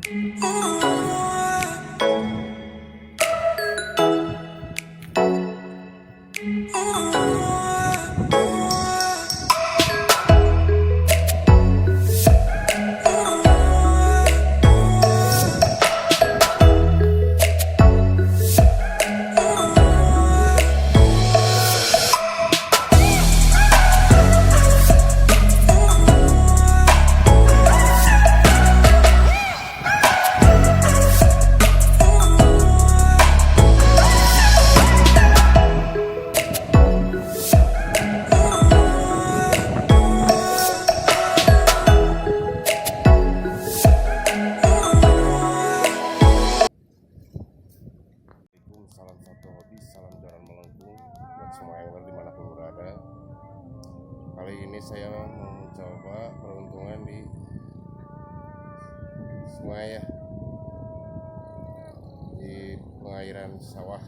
Salam satu hobi, salam joran melengkung buat semua yang dimanapun berada. Kali ini saya mau mencoba peruntungan di sungai ya, di pengairan sawah.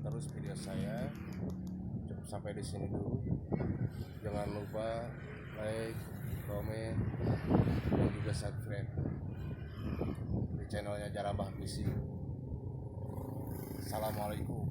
Terus video saya cukup sampai di sini dulu. Jangan lupa like, komen, dan juga subscribe di channelnya Jarambah. Assalamualaikum.